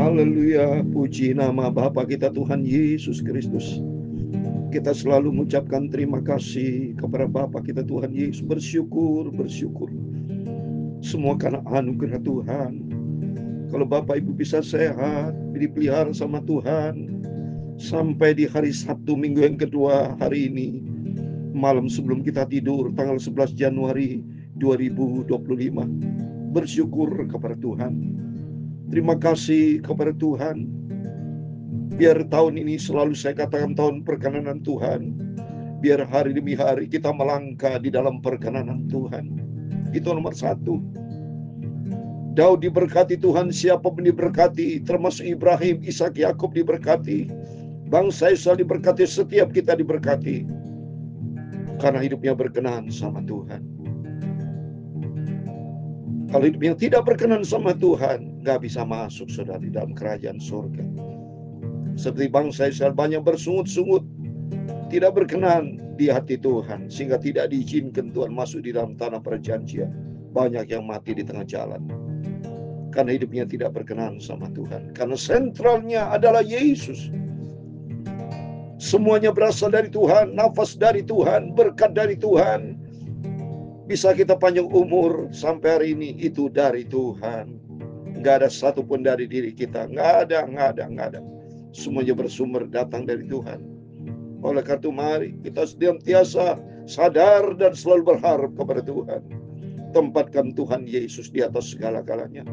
Haleluya, puji nama Bapa kita Tuhan Yesus Kristus. Kita selalu mengucapkan terima kasih kepada Bapa kita Tuhan Yesus. Bersyukur. Semua karena anugerah Tuhan. Kalau Bapak Ibu bisa sehat, dipelihara sama Tuhan, sampai di hari Sabtu minggu yang kedua hari ini, malam sebelum kita tidur, tanggal 11 Januari 2025. Bersyukur kepada Tuhan. Terima kasih kepada Tuhan. Biar tahun ini selalu saya katakan tahun perkenanan Tuhan. Biar hari demi hari kita melangkah di dalam perkenanan Tuhan. Itu nomor satu. Daud diberkati Tuhan, siapapun diberkati, termasuk Ibrahim, Ishak, Yakub diberkati. Bangsa Israel diberkati, setiap kita diberkati. Karena hidupnya berkenan sama Tuhan. Kalau hidupnya tidak berkenan sama Tuhan, gak bisa masuk saudara di dalam kerajaan surga. Seperti bangsa Israel banyak bersungut-sungut, tidak berkenan di hati Tuhan, sehingga tidak diizinkan Tuhan masuk di dalam tanah perjanjian. Banyak yang mati di tengah jalan karena hidupnya tidak berkenan sama Tuhan. Karena sentralnya adalah Yesus. Semuanya berasal dari Tuhan, nafas dari Tuhan, berkat dari Tuhan. Bisa kita panjang umur sampai hari ini, itu dari Tuhan. Nggak ada satupun dari diri kita. Nggak ada. Semuanya bersumber datang dari Tuhan. Oleh karena itu mari kita senantiasa sadar dan selalu berharap kepada Tuhan. Tempatkan Tuhan Yesus di atas segala-galanya.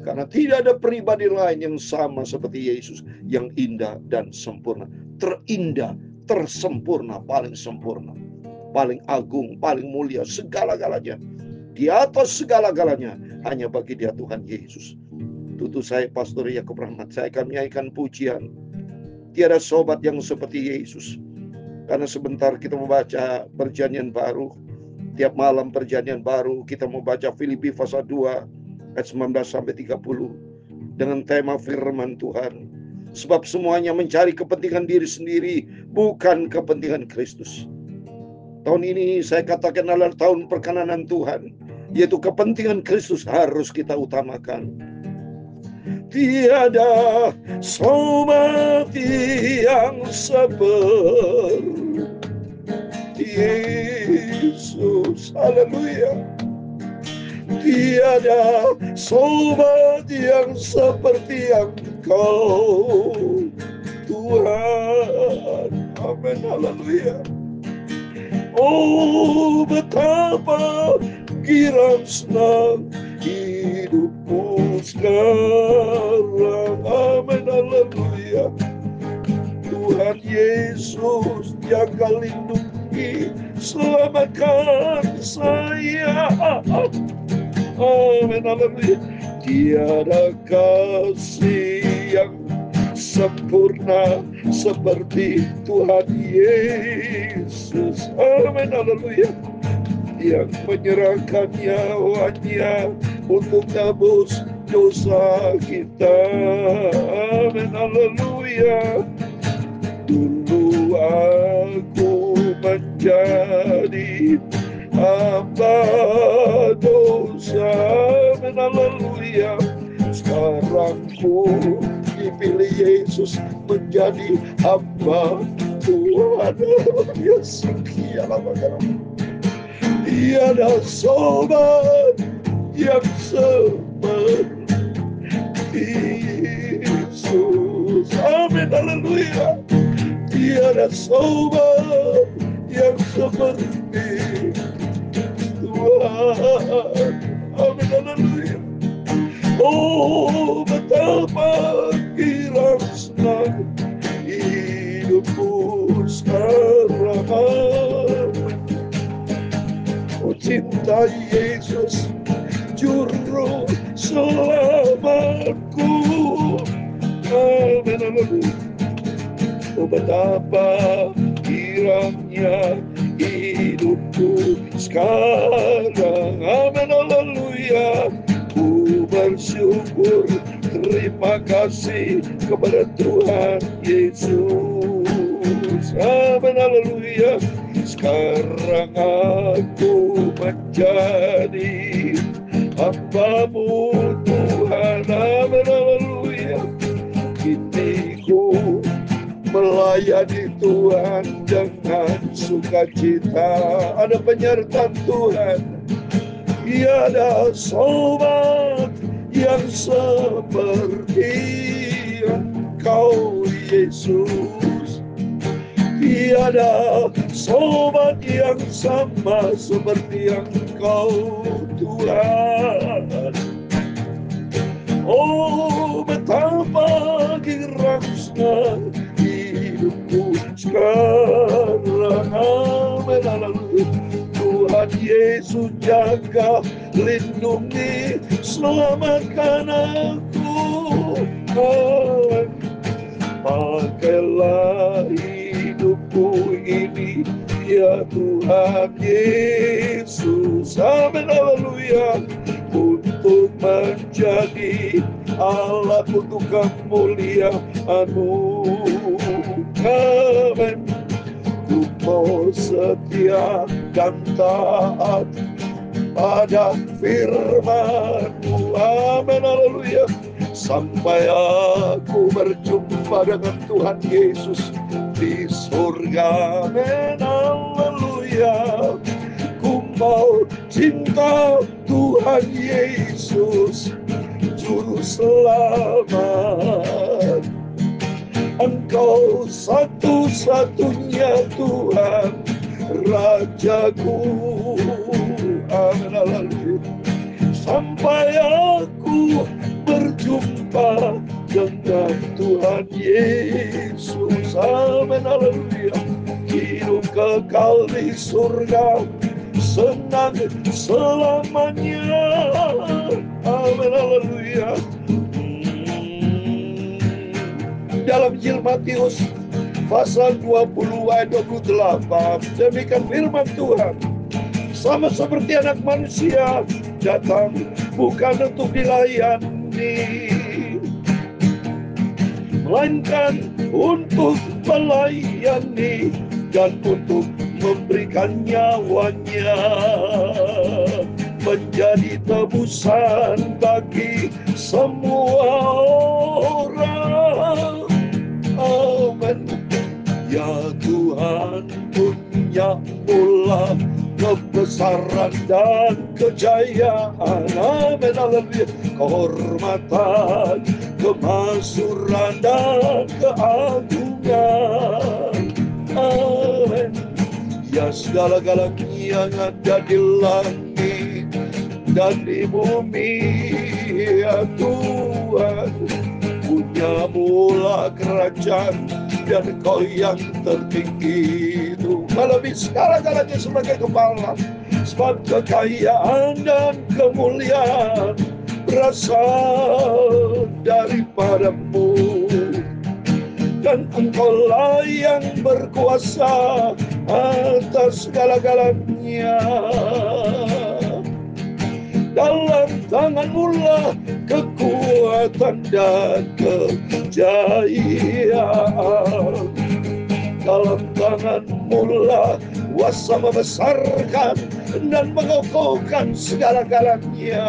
Karena tidak ada pribadi lain yang sama seperti Yesus, yang indah dan sempurna. Terindah, tersempurna, paling sempurna, paling agung, paling mulia, segala-galanya. Di atas segala-galanya hanya bagi Dia Tuhan Yesus. Tutu saya Pastor Yakub Rahmat, saya akan menyanyikan pujian. Tiada sobat yang seperti Yesus. Karena sebentar kita membaca perjanjian baru. Tiap malam perjanjian baru kita membaca Filipi pasal 2 ayat 19 sampai 30 dengan tema firman Tuhan. Sebab semuanya mencari kepentingan diri sendiri, bukan kepentingan Kristus. Tahun ini saya katakan adalah tahun perkenanan Tuhan, yaitu kepentingan Kristus harus kita utamakan. Tiada sobat yang seperti Yesus. Haleluya. Tiada sobat yang seperti Engkau, Tuhan. Amin. Haleluya. Oh, betapa girang senang hidupku sekarang. Amin. Haleluya. Tuhan Yesus, jaga lindungi, selamatkan saya. Amin. Haleluya. Tiada kasih yang sempurna seperti Tuhan Yesus. Amin. Haleluya. Yang menyerahkan nyawanya untuk tebus dosa kita. Amin. Haleluya. Dulu aku menjadi hamba dosa. Amin. Haleluya. Sekarang ku dipilih Yesus menjadi hamba Tuhan. Yesus, tiada sobat yang seperti Yesus. Amin. Haleluya. Tiada sobat yang seperti Tuhan. Amin. Haleluya. Oh, betapa girang senang hidupku sekarang. Oh, cinta Yesus juru selamatku. Amin. Haleluya. Oh, betapa girangnya hidupku sekarang. Amin. Haleluya. Ku bersyukur, terima kasih kepada Tuhan Yesus. Amin. Haleluya. Sekarang aku menjadi hamba-Mu Tuhan. Amin. Haleluya. melayani Tuhan dengan sukacita. Ada penyertaan Tuhan. Tiada sobat yang seperti Engkau Yesus. Tiada sobat yang sama seperti Engkau Tuhan. Oh, betapa girangnya hidupku sekarang. Amin, haleluya. Tuhan Yesus jaga, lindungi, selamatkan aku. Amin. Pakailah hidupku ini, ya Tuhan Yesus. Amin, haleluya. Untuk menjadi alat untuk kemuliaan-Mu. Amin. Ku mau setia dan taat pada firman-Mu. Amin, haleluya. Sampai aku berjumpa dengan Tuhan Yesus di surga. Amin, haleluya. Ku mau cinta Tuhan Yesus, Juru Selamat. Engkau satu-satunya Tuhan, Rajaku. Amin, haleluya. Sampai aku berjumpa dengan Tuhan Yesus. Amin, haleluya. Hidup kekal di surga, senang selamanya. Amin, haleluya. Dalam Injil Matius pasal 20 ayat 28, demikian firman Tuhan. Sama seperti anak manusia datang bukan untuk dilayani, melainkan untuk melayani dan untuk memberikan nyawanya menjadi tebusan bagi semua orang. Amin. Ya Tuhan, punya mula kebesaran dan kejayaan. Amin, haleluya. Kehormatan, kemasyhuran dan keagungan. Amin. Ya segala-galanya yang ada di langit dan di bumi, ya Tuhan, punya mula kerajaan dan Kau yang tertinggi itu melebihi segala-galanya sebagai kepala. Sebab kekayaan dan kemuliaan berasal daripada-Mu, dan Engkau-lah yang berkuasa atas segala-galanya. Dalam tangan-Mu lah kekuatan dan kejayaan. Dalam tangan-Mu lah kuasa membesarkan dan mengokohkan segala-galanya.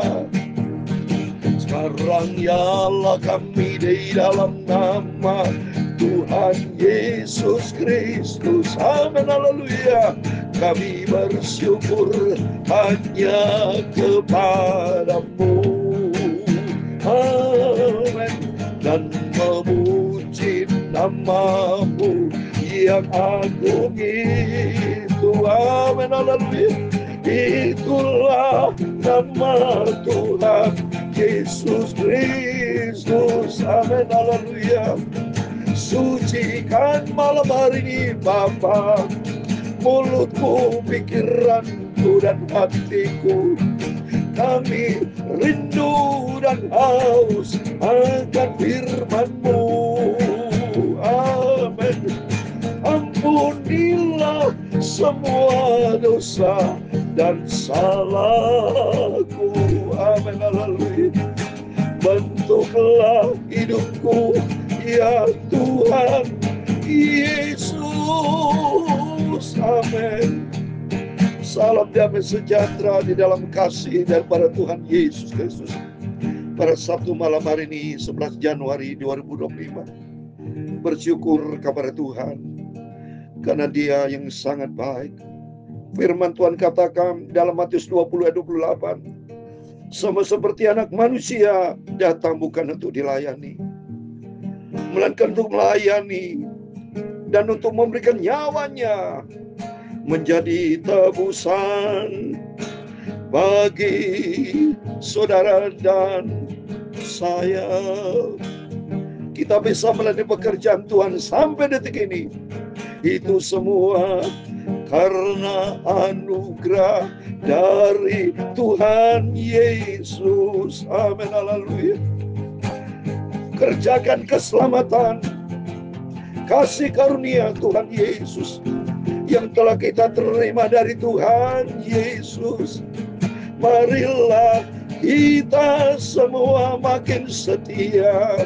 Sekarang ialah kami di dalam nama Tuhan Yesus Kristus. Amin, haleluya. Kami bersyukur hanya kepada-Mu. Amin. Dan memuji nama-Mu yang agung itu. Amin, haleluya. Itulah nama Tuhan Yesus Kristus. Amin, haleluya. Sucikan malam hari ini Bapa mulutku, pikiranku dan hatiku. Kami rindu dan haus akan firman-Mu. Amin. Ampunilah semua dosa dan salahku. Amin, haleluya. Bentuklah hidupku, ya Tuhan Yesus. Amin. Salam damai sejahtera di dalam kasih daripada Tuhan Yesus Kristus. Pada Sabtu malam hari ini 11 Januari 2025, Bersyukur kepada Tuhan, karena Dia yang sangat baik. Firman Tuhan katakan dalam Matius 20 ayat 28, sama seperti anak manusia datang bukan untuk dilayani, melainkan untuk melayani dan untuk memberikan nyawanya menjadi tebusan bagi saudara dan saya. Kita bisa melayani pekerjaan Tuhan sampai detik ini, itu semua karena anugerah dari Tuhan Yesus. Amin, haleluya. Kerjakan keselamatan, kasih karunia Tuhan Yesus yang telah kita terima dari Tuhan Yesus. Marilah kita semua makin setia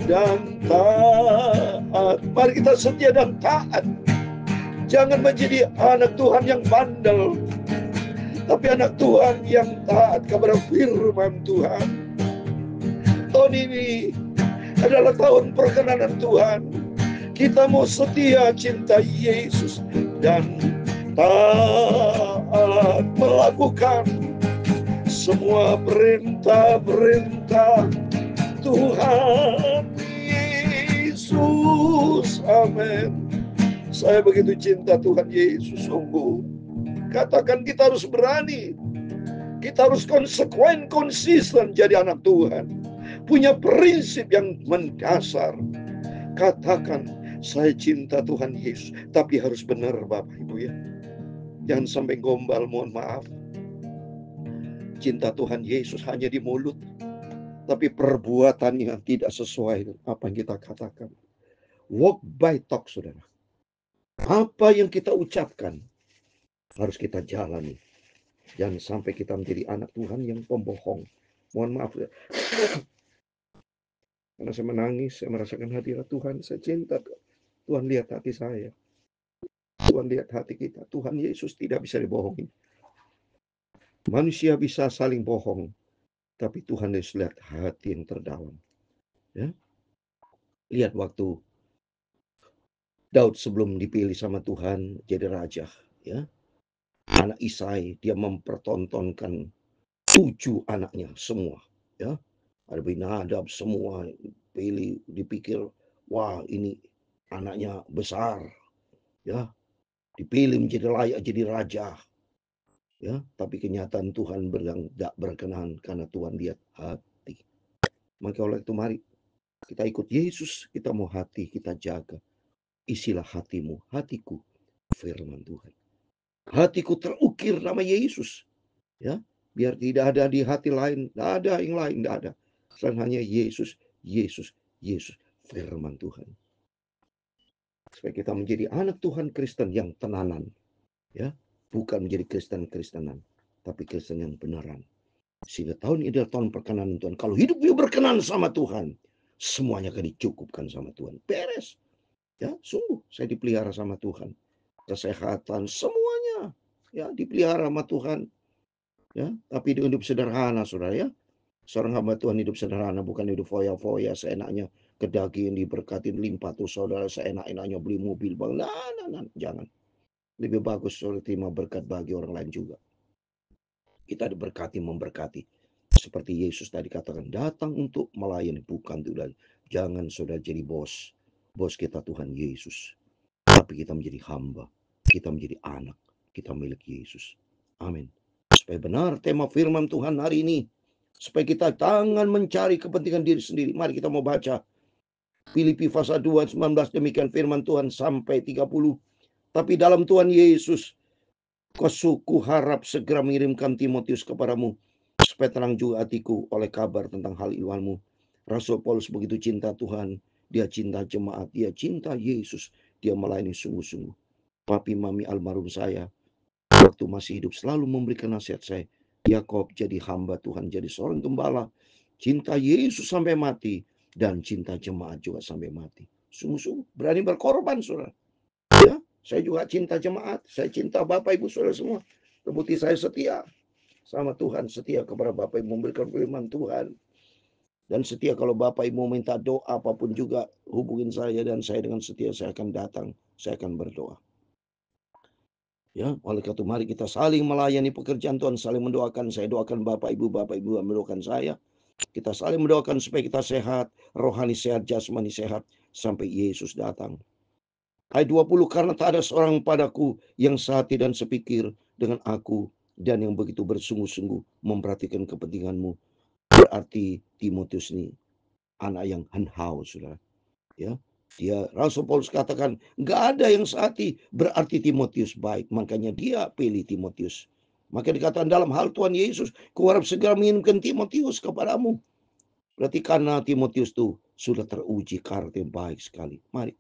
dan taat. Mari kita setia dan taat. Jangan menjadi anak Tuhan yang bandel, tapi anak Tuhan yang taat kepada firman Tuhan. Tahun ini adalah tahun perkenanan Tuhan. Kita mau setia cinta Yesus dan taat melakukan semua perintah-perintah Tuhan Yesus. Amin. Saya begitu cinta Tuhan Yesus, sungguh. Katakan kita harus berani. Kita harus konsekuen, konsisten jadi anak Tuhan. Punya prinsip yang mendasar. Katakan, saya cinta Tuhan Yesus. Tapi harus benar Bapak Ibu ya. Jangan sampai gombal, mohon maaf. Cinta Tuhan Yesus hanya di mulut, tapi perbuatannya tidak sesuai dengan apa yang kita katakan. Walk by talk, saudara. Apa yang kita ucapkan harus kita jalani. Jangan sampai kita menjadi anak Tuhan yang pembohong. Mohon maaf ya. Karena saya menangis, saya merasakan hadirat Tuhan. Saya cinta. Tuhan lihat hati saya. Tuhan lihat hati kita. Tuhan Yesus tidak bisa dibohongi. Manusia bisa saling bohong, tapi Tuhan Yesus lihat hati yang terdalam. Ya. Lihat waktu Daud sebelum dipilih sama Tuhan jadi raja, ya. Anak Isai, dia mempertontonkan 7 anaknya semua, ya. Ada Abinadab semua pilih, dipikir wah ini anaknya besar, ya. Dipilih menjadi layak jadi raja. Ya, tapi kenyataan Tuhan tidak berkenan karena Tuhan lihat hati. Maka oleh itu mari kita ikut Yesus, kita mau hati kita jaga. Isilah hatimu, hatiku, firman Tuhan. Hatiku terukir nama Yesus. Ya, biar tidak ada di hati lain, tidak ada yang lain, tidak ada. Selain hanya Yesus, Yesus, Yesus, firman Tuhan. Supaya kita menjadi anak Tuhan Kristen yang tenanan. Ya, bukan menjadi Kristen-Kristenan, tapi Kristen yang benaran. Sehingga tahun ini adalah tahun perkenanan Tuhan. Kalau hidup dia berkenan sama Tuhan, semuanya akan dicukupkan sama Tuhan. Beres. Ya, sungguh saya dipelihara sama Tuhan. Kesehatan semuanya ya dipelihara sama Tuhan. Ya, tapi hidup sederhana, saudara ya. Seorang hamba Tuhan hidup sederhana, bukan hidup foya-foya seenaknya, kedaging diberkatin limpah tuh saudara, seenak-enaknya beli mobil bang. Nah, jangan. Lebih bagus saudara terima berkat bagi orang lain juga. Kita diberkati memberkati. Seperti Yesus tadi katakan, datang untuk melayani, bukan untuk. Jangan saudara jadi bos. Bos kita Tuhan Yesus. Tapi kita menjadi hamba. Kita menjadi anak. Kita milik Yesus. Amin. Supaya benar tema firman Tuhan hari ini. Supaya kita jangan mencari kepentingan diri sendiri. Mari kita mau baca. Filipi pasal 2, 19. Demikian firman Tuhan sampai 30. Tapi dalam Tuhan Yesus, ku harap segera mengirimkan Timotius kepadamu. Supaya tenang juga hatiku oleh kabar tentang hal imanmu. Rasul Paulus begitu cinta Tuhan. Dia cinta jemaat. Dia cinta Yesus. Dia melayani sungguh-sungguh. Papi mami almarhum saya, waktu masih hidup selalu memberikan nasihat saya. Yakob jadi hamba Tuhan, jadi seorang gembala. Cinta Yesus sampai mati. Dan cinta jemaat juga sampai mati. Sungguh-sungguh berani berkorban, saudara. Ya, saya juga cinta jemaat. Saya cinta Bapak Ibu saudara semua. Terbukti saya setia sama Tuhan, setia kepada Bapak Ibu memberikan firman Tuhan. Dan setia kalau Bapak Ibu minta doa apapun juga, hubungin saya dan saya dengan setia saya akan datang, saya akan berdoa. Ya, oleh karena itu mari kita saling melayani pekerjaan Tuhan, saling mendoakan. Saya doakan Bapak Ibu mendoakan saya. Kita saling mendoakan supaya kita sehat, rohani sehat, jasmani sehat sampai Yesus datang. Ayat 20, karena tak ada seorang padaku yang sehati dan sepikir dengan aku dan yang begitu bersungguh-sungguh memperhatikan kepentinganmu. Berarti Timotius ini anak yang henhau, saudara. Ya, dia Rasul Paulus katakan nggak ada yang sehati, berarti Timotius baik. Makanya dia pilih Timotius. Maka dikatakan dalam hal Tuhan Yesus, kuharap segera mengirimkan Timotius kepadamu. Berarti karena Timotius itu sudah teruji karakter yang baik sekali. Mari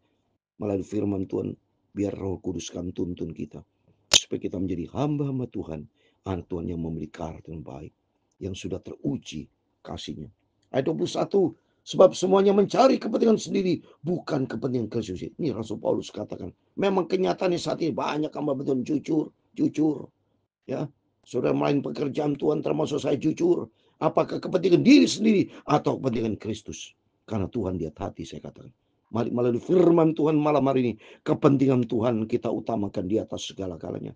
melalui firman Tuhan, biar Roh Kudus kan tuntun kita supaya kita menjadi hamba-hamba Tuhan, anak Tuhan yang memiliki karakter yang baik, yang sudah teruji kasihnya. Ayat 21, sebab semuanya mencari kepentingan sendiri, bukan kepentingan Kristus. Ini Rasul Paulus katakan, memang kenyataannya saat ini banyak hamba Tuhan jujur, ya. Saudara main pekerjaan Tuhan termasuk saya jujur. Apakah kepentingan diri sendiri atau kepentingan Kristus? Karena Tuhan lihat hati, saya katakan. Mari melalui firman Tuhan malam hari ini, kepentingan Tuhan kita utamakan di atas segala-galanya.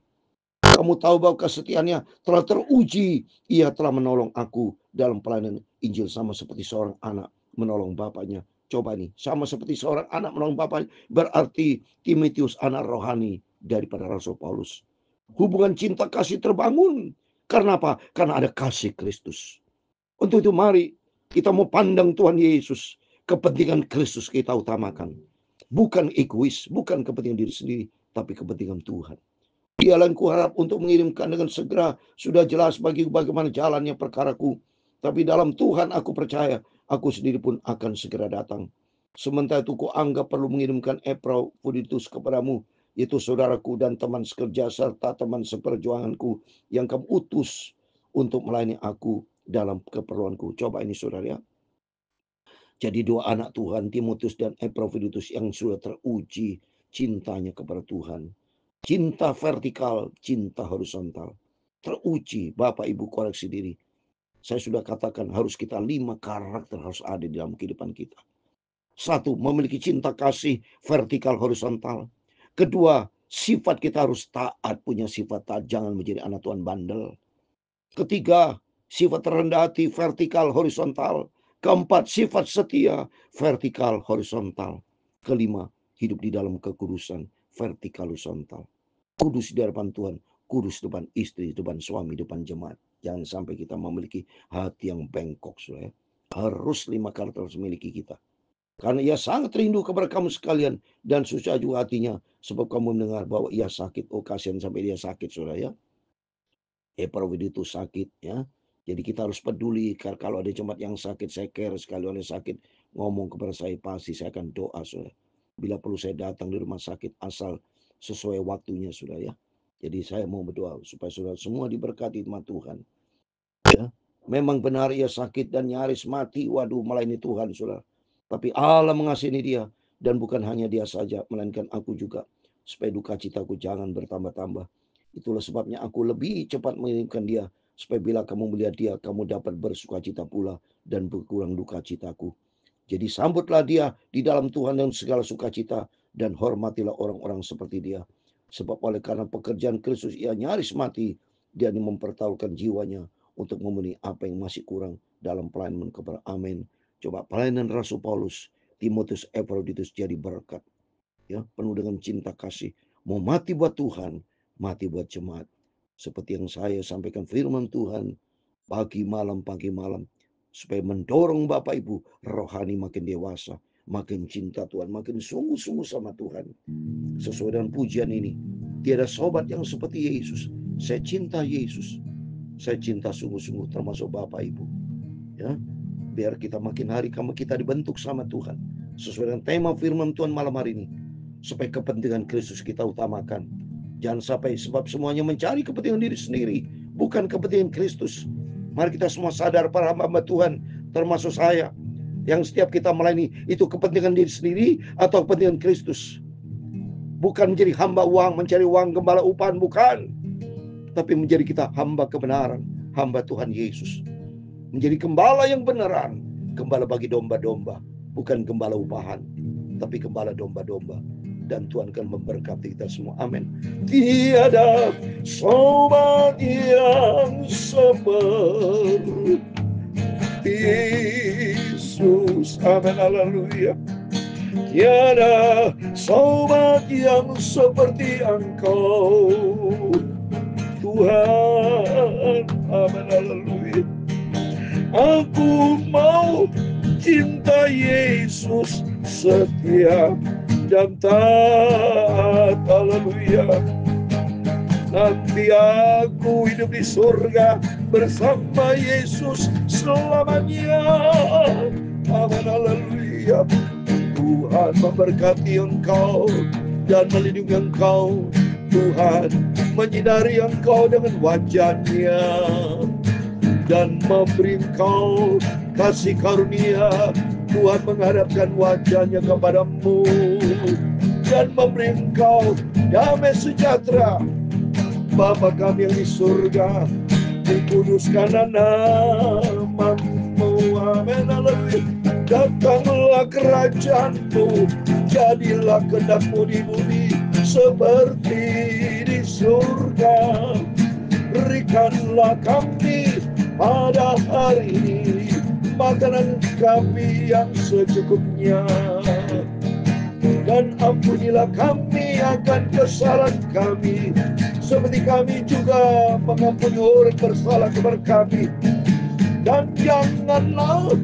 Kamu tahu bahwa kesetiaannya telah teruji. Ia telah menolong aku dalam pelayanan Injil sama seperti seorang anak menolong bapaknya. Coba nih, sama seperti seorang anak menolong bapaknya. Berarti Timotius anak rohani daripada Rasul Paulus. Hubungan cinta kasih terbangun. Karena apa? Karena ada kasih Kristus. Untuk itu mari kita mau pandang Tuhan Yesus. Kepentingan Kristus kita utamakan. Bukan egois, bukan kepentingan diri sendiri, tapi kepentingan Tuhan. Dialah yang kuharap untuk mengirimkan dengan segera. Sudah jelas bagi bagaimana jalannya perkaraku. Tapi dalam Tuhan aku percaya, aku sendiri pun akan segera datang. Sementara itu kuanggap perlu mengirimkan Epaphroditus kepadamu, yaitu saudaraku dan teman sekerja serta teman seperjuanganku yang kamu utus untuk melayani aku dalam keperluanku. Coba ini saudara ya. Jadi dua anak Tuhan, Timotius dan Epaphroditus yang sudah teruji cintanya kepada Tuhan. Cinta vertikal, cinta horizontal. Teruji, Bapak Ibu koreksi diri. Saya sudah katakan harus kita 5 karakter harus ada di dalam kehidupan kita. 1, memiliki cinta kasih vertikal horizontal. Kedua, sifat kita harus taat, punya sifat taat, jangan menjadi anak Tuhan bandel. Ketiga, sifat rendah hati vertikal horizontal. Keempat, sifat setia vertikal horizontal. Kelima, hidup di dalam kekudusan vertikal horizontal. Kudus di hadapan Tuhan, kudus depan istri, depan suami, depan jemaat. Jangan sampai kita memiliki hati yang bengkok, saudara. Harus 5 karakter harus memiliki kita. Karena ia sangat rindu kepada kamu sekalian dan susah juga hatinya sebab kamu mendengar bahwa ia sakit. Oh, kasihan sampai dia sakit, saudara ya. Epaphroditus sakit ya. Jadi kita harus peduli kalau ada jemaat yang sakit, saya care sekali oleh sakit, ngomong kepada saya pasti saya akan doa, saudara. Bila perlu saya datang di rumah sakit asal sesuai waktunya, saudara ya. Jadi saya mau berdoa supaya saudara semua diberkati sama Tuhan. Ya, memang benar ia sakit dan nyaris mati. Waduh, melayani Tuhan, saudara. Tapi Allah mengasihi dia dan bukan hanya dia saja, melainkan aku juga, supaya duka citaku jangan bertambah-tambah. Itulah sebabnya aku lebih cepat mengirimkan dia, supaya bila kamu melihat dia, kamu dapat bersuka cita pula dan berkurang duka citaku. Jadi sambutlah dia di dalam Tuhan dengan segala sukacita dan hormatilah orang-orang seperti dia. Sebab oleh karena pekerjaan Kristus ia nyaris mati, dia mempertaruhkan jiwanya untuk memenuhi apa yang masih kurang dalam pelayanan kepada amin. Coba pelayanan Rasul Paulus, Timotius, Epaphroditus jadi berkat. Ya, penuh dengan cinta kasih. Mau mati buat Tuhan, mati buat jemaat. Seperti yang saya sampaikan firman Tuhan pagi malam, supaya mendorong Bapak Ibu rohani makin dewasa, makin cinta Tuhan, makin sungguh-sungguh sama Tuhan. Sesuai dengan pujian ini, tiada sobat yang seperti Yesus. Saya cinta Yesus. Saya cinta sungguh-sungguh termasuk Bapak Ibu. Ya, biar kita makin hari kita dibentuk sama Tuhan. Sesuai dengan tema firman Tuhan malam hari ini. Supaya kepentingan Kristus kita utamakan. Jangan sampai sebab semuanya mencari kepentingan diri sendiri, bukan kepentingan Kristus. Mari kita semua sadar para hamba Tuhan, termasuk saya, yang setiap kita melayani itu kepentingan diri sendiri atau kepentingan Kristus. Bukan menjadi hamba uang, mencari uang, gembala upahan, bukan. Tapi menjadi kita hamba kebenaran, hamba Tuhan Yesus. Menjadi gembala yang beneran, gembala bagi domba-domba, bukan gembala upahan, tapi gembala domba-domba. Dan Tuhan akan memberkati kita semua. Amin. Tiada sobat yang seperti Yesus. Amin. Haleluya. Tiada sobat yang seperti Engkau, Tuhan. Amin. Haleluya. Aku mau cinta Yesus setia dan taat. Haleluya. Nanti aku hidup di surga bersama Yesus selamanya. Amin. Haleluya. Tuhan memberkati engkau dan melindungi engkau. Tuhan menyinari engkau dengan wajah-Nya dan memberi engkau kasih karunia. Tuhan menghadapkan wajah-Nya kepadamu dan memberi engkau damai sejahtera. Bapa kami yang di surga, dikuduskan namamu. Amin. Haleluya. Datanglah kerajaan-Mu, jadilah kehendak-Mu di bumi seperti di surga. Berikanlah kami pada hari ini makanan kami yang secukupnya, dan ampunilah kami akan kesalahan kami, seperti kami juga mengampuni orang bersalah kepada kami. Dan janganlah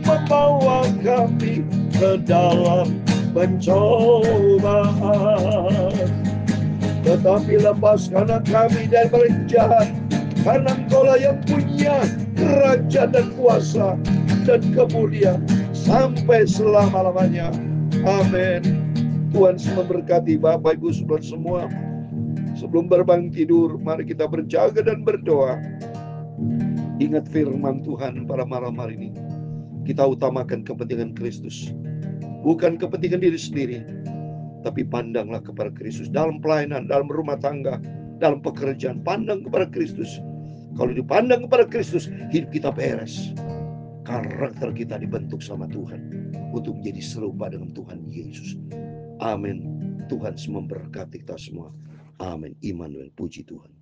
membawa kami ke dalam pencobaan, tetapi lepaskanlah kami dari yang jahat, karena Engkau-lah yang punya kerajaan dan kuasa dan kemuliaan sampai selama-lamanya. Amin. Tuhan memberkati Bapak Ibu Saudara semua. Sebelum berbangun tidur, mari kita berjaga dan berdoa. Ingat firman Tuhan pada malam hari ini. Kita utamakan kepentingan Kristus, bukan kepentingan diri sendiri, tapi pandanglah kepada Kristus. Dalam pelayanan, dalam rumah tangga, dalam pekerjaan, pandang kepada Kristus. Kalau dipandang kepada Kristus, hidup kita beres. Karakter kita dibentuk sama Tuhan untuk menjadi serupa dengan Tuhan Yesus. Amin. Tuhan memberkati kita semua. Amin. Immanuel, puji Tuhan.